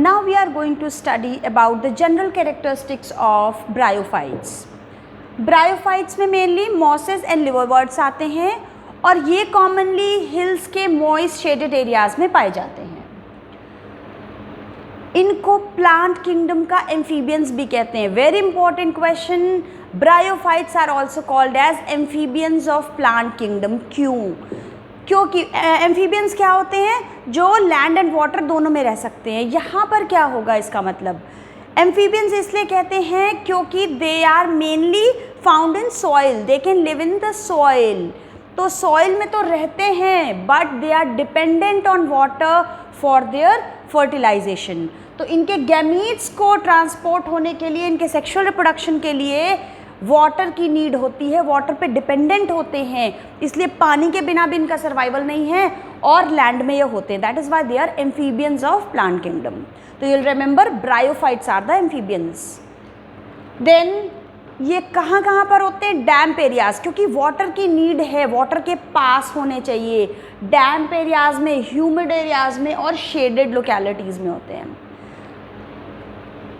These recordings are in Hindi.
Now we are going to study about the general characteristics of bryophytes. Bryophytes में mainly mosses and liverworts आते हैं और ये commonly hills के moist shaded areas में पाए जाते हैं. इनको plant kingdom का amphibians भी कहते हैं. Very important question. Bryophytes are also called as amphibians of plant kingdom. क्यों? क्योंकि एम्फीबियंस क्या होते हैं? जो लैंड एंड वाटर दोनों में रह सकते हैं. यहाँ पर क्या होगा इसका मतलब? एम्फीबियंस इसलिए कहते हैं क्योंकि they are mainly found in soil. They can live in the soil. तो सॉइल में तो रहते हैं but they are dependent on water for their fertilization. तो इनके गैमीट्स को ट्रांसपोर्ट होने के लिए, इनके सेक्सुअल रिप्रोडक्शन के लिए वाटर की नीड होती है. वाटर पे डिपेंडेंट होते हैं, इसलिए पानी के बिना भी इनका सर्वाइवल नहीं है और लैंड में ये होते हैं. That is why they are amphibians of plant kingdom. तो you'll remember bryophytes are the amphibians. Then ये कहाँ कहाँ पर होते हैं? डैम्प एरियाज़, क्योंकि वाटर की नीड है, वाटर के पास होने चाहिए. डैम्प एरियाज़ में, ह्यूमिड एरियाज़ में और शेडेड लोकेलिटीज़ में होते हैं.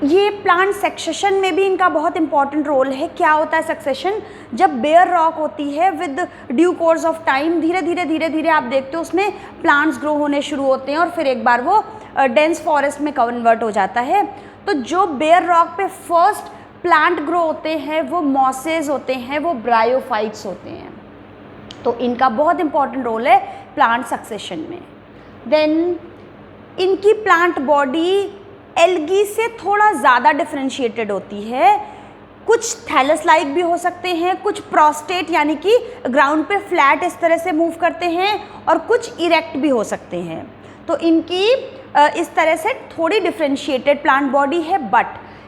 ये प्लांट सक्सेशन में भी इनका बहुत इंपॉर्टेंट रोल है. क्या होता है सक्सेशन? जब बेयर रॉक होती है with due course of time धीरे धीरे आप देखते हो उसमें प्लांट्स ग्रो होने शुरू होते हैं और फिर एक बार वो डेंस फॉरेस्ट में कन्वर्ट हो जाता है. तो जो बेयर रॉक पे फर्स्ट प्लांट ग्रो होते हैं वो मॉसेस होते हैं, वो ब्रायोफाइट्स होते हैं. तो इनका बहुत इंपॉर्टेंट रोल है प्लांट सक्सेशन में. देन इनकी प्लांट बॉडी एल्गी से थोड़ा ज़्यादा डिफ्रेंशिएटेड होती है. कुछ थैलस लाइक भी हो सकते हैं, कुछ प्रोस्टेट यानी कि ग्राउंड पे फ्लैट इस तरह से मूव करते हैं और कुछ इरेक्ट भी हो सकते हैं. तो इनकी इस तरह से थोड़ी डिफ्रेंशिएटेड प्लांट बॉडी है. बट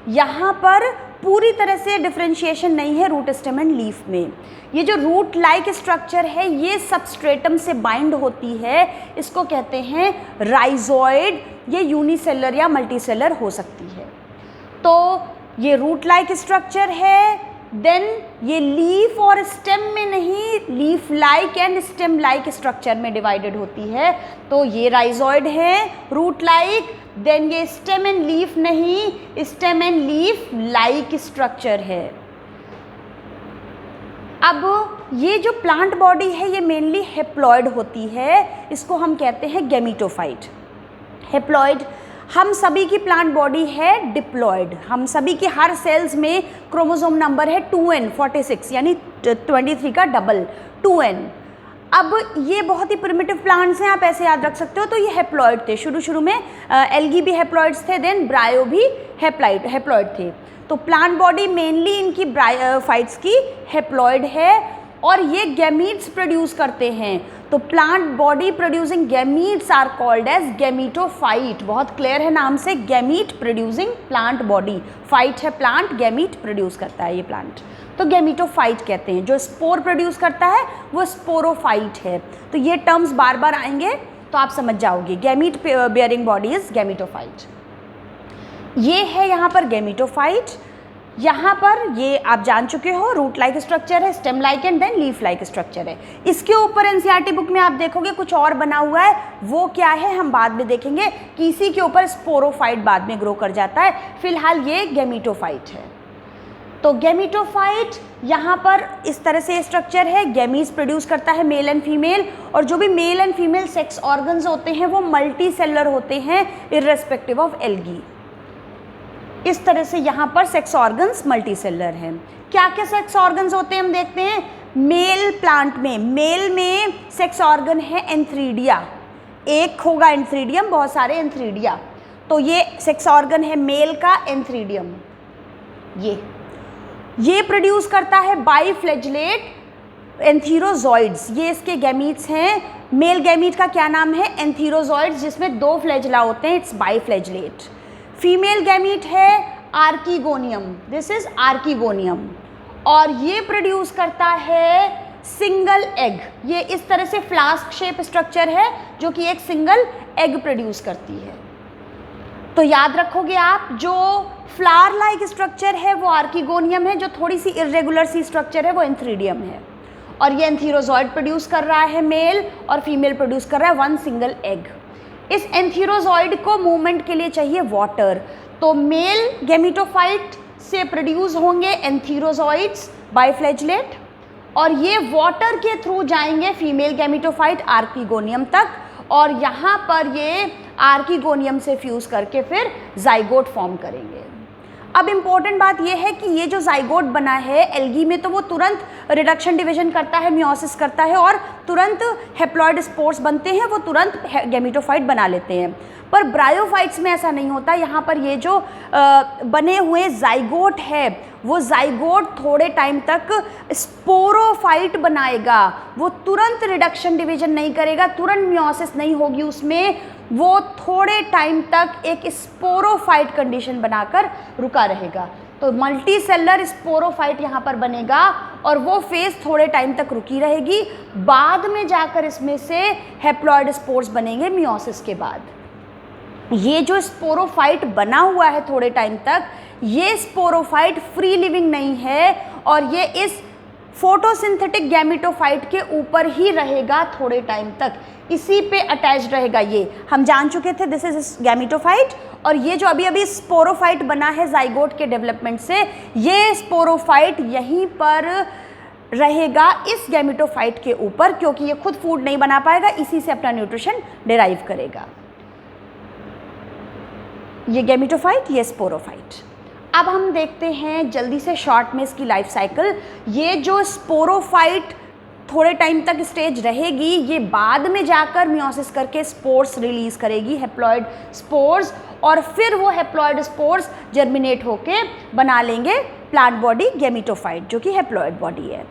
यहाँ पर पूरी तरह से डिफ्रेंशिएशन नहीं है रूट स्टेम एंड लीफ में. ये जो रूट लाइक स्ट्रक्चर है ये सबस्ट्रेटम से बाइंड होती है. इसको कहते हैं राइजोइड. ये यूनिसेलर या मल्टीसेलर हो सकती है. तो ये रूट लाइक स्ट्रक्चर है. देन ये लीफ और स्टेम में नहीं, leaf like and stem like structure में डिवाइडेड होती है. तो ये राइजोइड है, रूट लाइक. देन ये स्टेम एंड लीफ नहीं, stem and leaf like structure है. अब ये जो प्लांट बॉडी है ये मेनली हेप्लॉइड होती है. इसको हम कहते हैं गैमीटोफाइट. हेप्लॉइड. हम सभी की प्लांट बॉडी है डिप्लॉइड. हम सभी के हर सेल्स में क्रोमोसोम नंबर है 2n 46 यानी 23 का डबल 2n. अब ये बहुत ही प्रिमिटिव प्लांट्स हैं, आप ऐसे याद रख सकते हो. तो ये हेप्लॉइड थे शुरू में. एल्गी भी हेप्लॉइड्स थे, देन ब्रायो भी हेप्लॉइड थे. तो प्लांट बॉडी मेनली इनकी ब्रायोफाइट्स की हेप्लॉइड है और ये गैमीट्स प्रोड्यूस करते हैं. तो plant body producing gametes are called as gametophyte. बहुत क्लियर है नाम से, gamete producing plant body. Phyte है प्लांट, गैमीट प्रोड्यूस करता है ये प्लांट. तो गैमीटोफाइट कहते हैं. जो स्पोर प्रोड्यूस करता है वो स्पोरोफाइट है. तो ये टर्म्स बार बार आएंगे तो आप समझ जाओगे. Gamete bearing body is gametophyte. ये है यहाँ पर गैमीटोफाइट. यहाँ पर ये आप जान चुके हो, रूट लाइक स्ट्रक्चर है, stem like and then leaf like structure है. इसके ऊपर एनसीईआरटी बुक में आप देखोगे कुछ और बना हुआ है. वो क्या है हम बाद में देखेंगे कि इसी के ऊपर स्पोरोफाइट बाद में ग्रो कर जाता है. फिलहाल ये गैमीटोफाइट है. तो गैमीटोफाइट यहाँ पर इस तरह से स्ट्रक्चर है. गैमीज प्रोड्यूस करता है मेल एंड फीमेल, और जो भी male and female sex organs होते हैं वो मल्टी सेलर होते हैं इर्रेस्पेक्टिव ऑफ एल्गी. इस तरह से यहाँ पर सेक्स ऑर्गन्स मल्टी सेलर हैं. क्या क्या सेक्स ऑर्गन्स होते हैं हम देखते हैं. मेल प्लांट में, मेल में सेक्स ऑर्गन है एंथ्रीडिया. एक होगा एंथ्रीडियम, बहुत सारे एंथ्रीडिया. तो ये सेक्स ऑर्गन है मेल का एंथ्रीडियम. ये प्रोड्यूस करता है बाईफ्लैजेलेट एंथीरोजॉइड्स. ये इसके गैमीट्स हैं. मेल गैमीट का क्या नाम है? एंथीरोजॉइड्स, जिसमें 2 फ्लैजला होते हैं. इट्स बाईफ्लैजेलेट. फीमेल गैमीट है आर्कीगोनियम. This is archegonium. और ये प्रोड्यूस करता है सिंगल एग. ये इस तरह से फ्लास्क शेप स्ट्रक्चर है जो कि एक सिंगल एग प्रोड्यूस करती है. तो याद रखोगे आप, जो फ्लावर लाइक स्ट्रक्चर है वो आर्कीगोनियम है, जो थोड़ी सी इर्रेगुलर सी स्ट्रक्चर है वो एंथ्रीडियम है. और ये एंथीरोजॉइड प्रोड्यूस कर रहा है मेल, और फीमेल प्रोड्यूस कर रहा है 1 सिंगल एग. इस एंथीरोजॉइड को मूवमेंट के लिए चाहिए वाटर, तो मेल गैमेटोफाइट से प्रोड्यूस होंगे एंथीरोजॉइड्स बाइफ्लैजिलेट, और ये वाटर के थ्रू जाएंगे फीमेल गैमेटोफाइट आर्किगोनियम तक, और यहाँ पर ये आर्किगोनियम से फ्यूज़ करके फिर जाइगोट फॉर्म करेंगे। अब इम्पॉर्टेंट बात यह है कि ये जो जाइगोट बना है एल्गी में, तो वो तुरंत रिडक्शन डिवीजन करता है, मियोसिस करता है और तुरंत हेप्लॉइड स्पोर्स बनते हैं, वो तुरंत गैमेटोफाइट बना लेते हैं। पर ब्रायोफाइट्स में ऐसा नहीं होता। यहाँ पर ये जो बने हुए जाइगोट है, वो जाइगोट थोड़े टाइम तक स्पोरोफाइट बनाएगा, वो तुरंत रिडक्शन डिवीजन नहीं करेगा, तुरंत मियोसिस नहीं होगी उसमें, वो थोड़े टाइम तक एक स्पोरोफाइट कंडीशन बनाकर रुका रहेगा। तो मल्टी सेलर स्पोरोफाइट यहाँ पर बनेगा और वो फेज थोड़े टाइम तक रुकी रहेगी, बाद में जाकर इसमें से हेप्लॉइड स्पोर्स बनेंगे मियोसिस के बाद। ये जो स्पोरोफाइट बना हुआ है थोड़े टाइम तक, ये स्पोरोफाइट फ्री लिविंग नहीं है और ये इस फोटोसिंथेटिक गैमेटोफाइट के ऊपर ही रहेगा थोड़े टाइम तक, इसी पे अटैच्ड रहेगा। ये हम जान चुके थे, दिस इज गैमेटोफाइट, और ये जो अभी अभी स्पोरोफाइट बना है जाइगोट के डेवलपमेंट से, ये स्पोरोफाइट यहीं पर रहेगा इस गैमेटोफाइट के ऊपर, क्योंकि ये खुद फूड नहीं बना पाएगा, इसी से अपना न्यूट्रिशन डिराइव करेगा। ये गैमेटोफाइट, ये स्पोरोफाइट। अब हम देखते हैं जल्दी से शॉर्ट में इसकी लाइफ साइकिल। ये जो स्पोरोफाइट थोड़े टाइम तक स्टेज रहेगी, ये बाद में जाकर मियोसिस करके स्पोर्स रिलीज करेगी, हेप्लॉइड स्पोर्स, और फिर वो हेप्लॉइड स्पोर्स जर्मिनेट होके बना लेंगे प्लांट बॉडी गैमेटोफाइट, जो कि हेप्लॉइड बॉडी है।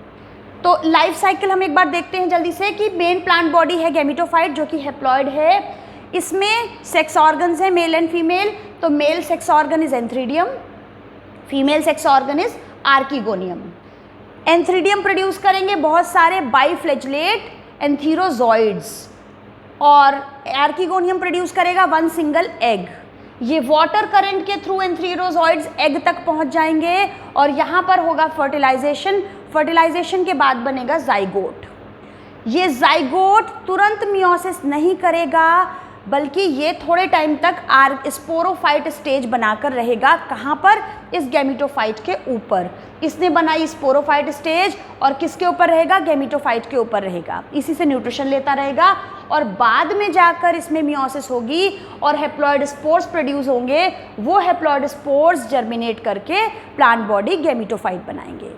तो लाइफ साइकिल हम एक बार देखते हैं जल्दी से कि मेन प्लांट बॉडी है गैमेटोफाइट, जो कि हेप्लॉइड है। इसमें सेक्स ऑर्गन्स हैं मेल एंड फीमेल। तो male sex organ is antheridium, female sex organ is archegonium. Antheridium produce करेंगे बहुत सारे बाइफ्लैजिलेट एंथीरोजॉइड्स, और आर्किगोनियम प्रोड्यूस करेगा वन सिंगल एग। ये वाटर करंट के थ्रू एंथीरोजॉइड्स एग तक पहुंच जाएंगे और यहाँ पर होगा फर्टिलाइजेशन। फर्टिलाइजेशन के बाद बनेगा जाइगोट। ये जाइगोट तुरंत मियोसिस नहीं करेगा, बल्कि ये थोड़े टाइम तक स्पोरोफाइट स्टेज बनाकर रहेगा। कहाँ पर? इस गैमेटोफाइट के ऊपर। इसने बनाई स्पोरोफाइट स्टेज, और किसके ऊपर रहेगा? गैमेटोफाइट के ऊपर रहेगा, इसी से न्यूट्रिशन लेता रहेगा, और बाद में जाकर इसमें मियोसिस होगी और हेप्लॉइड स्पोर्स प्रोड्यूस होंगे। वो हेप्लॉइड स्पोर्स जर्मिनेट करके प्लांट बॉडी गैमेटोफाइट बनाएंगे।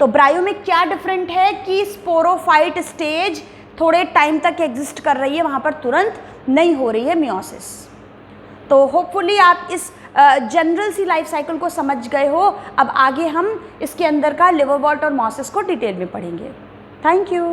तो ब्रायो में क्या डिफरेंट है कि स्पोरोफाइट स्टेज थोड़े टाइम तक एग्जिस्ट कर रही है, वहाँ पर तुरंत नहीं हो रही है मियोसिस। तो होपफुली आप इस जनरल सी लाइफ साइकिल को समझ गए हो। अब आगे हम इसके अंदर का लिवरवॉर्ट और मॉसिस को डिटेल में पढ़ेंगे। Thank you.